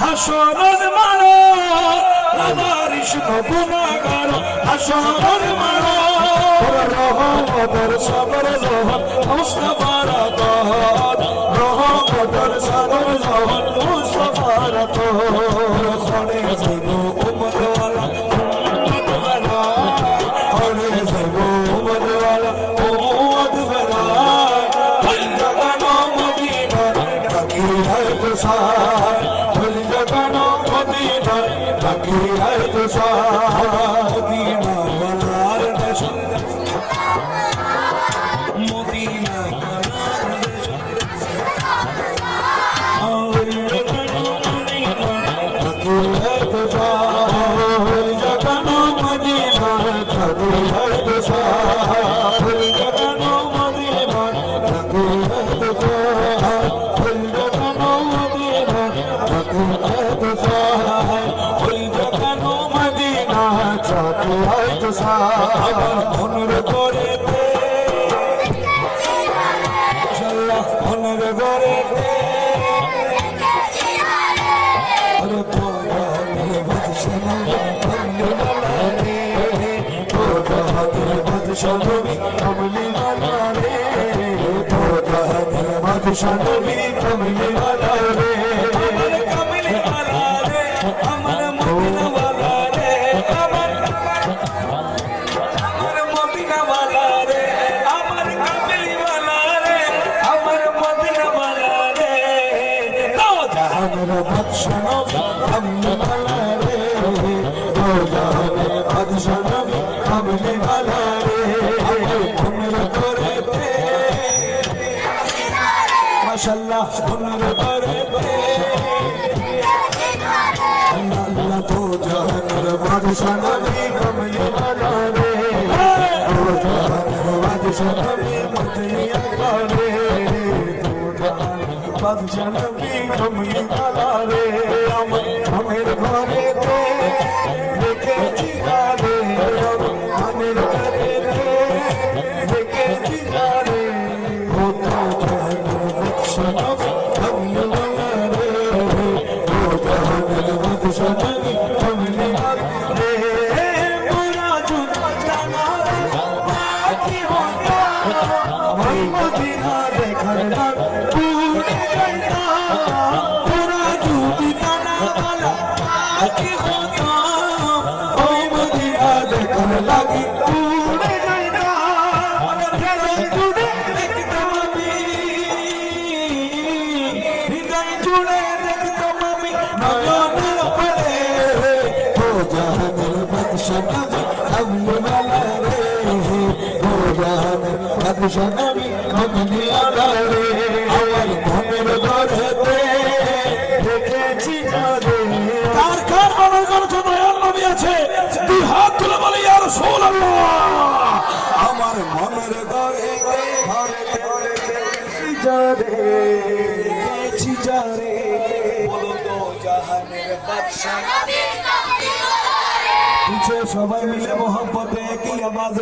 হাসরের মারো লাবারিশ গুনাহগার হাসরের মারো রহমতের সাগর জহর মুস্তাফার আতর রহমতের সাগর জহর মুস্তাফার আতর খড়ে যাইব উম্মতওয়ালা উম্মতওয়ালা খড়ে যাইব উম্মতওয়ালা উম্মতওয়ালা হল জাগানো মদিনার ডাকি হয়তো সার হল জাগানো মদিনার ডাকি হয়তো সার মদিনা ওয়ালার দেশ মদিনা ওয়ালার দেশ হল জাগানো মদিনার ডাকি হয়তো সার হল জাগানো মদিনার ডাকি হয়তো সার হল জাগানো মদিনার ডাকি হয়তো সার হল জাগানো মদিনার ডাকি হয়তো সার হল জাগানো মদিনা ডাকি হয়তো সার মনের করে ইনশাআল্লাহ মনের করে আরে তোরা বাদশাহ কমলি वाला রে তোরা বাদশাহ নবী কমলি वाला রে তোরা বাদশাহ নবী কমলি वाला রে আমার কমলি वाला রে আমার মদিনা वाला রে আমার মদিনা वाला রে আমার কমলি वाला রে আমার মদিনা वाला রে তো জাহানের বাদশাহ নবী কমলি वाला রে তো জাহানের বাদশাহ নবী কমলি वाला রে ঘুমের করে মাশাআল্লাহ ঘুমের করে আল্লাহ তো জাহানের বাদশাহ নবী কমলি वाला রে তো জাহানের বাদশাহ নবী মদিনা করে তো জাহানের বাদশাহ নবী কমলি वाला রে আমের ঘরে দেখেছি রে আমের ঘরে দেখেছি রে ও তো জাহানের বাদশাহ নবী কমলি वाला রে ও জাহানের বাদশাহ নবী কমলি वाला রে মোরা জুতানা বাকি হতো ওই মদিনা দেখার লাগ পুরে যাইতা মোরা জুতানা বাকি হতো ওই মদিনা দেখার লাগি পুরে যাইতা হৃদয় জুড়ে দেখতাম আমি হৃদয় জুড়ে দেখতাম আমি নয়নের পরে ও জাহানের বাদশাহ নবী কমলি वाला রে ও জাহানের বাদশাহ নবী কমলি वाला রে আমার ঘরের ঘরেতে দেখেছি রে কার কার মনের গর্জে দয়াল নবী আছে দুই হাত তুলে বলি ইয়া রাসূলুল্লাহ আমার মনের ঘরেতে দেখেছি যারে বলো তো জাহানের বাদশাহ নবী কমলি वाला রে পিছে সবাই মিলে মোহাম্মতে কি আওয়াজ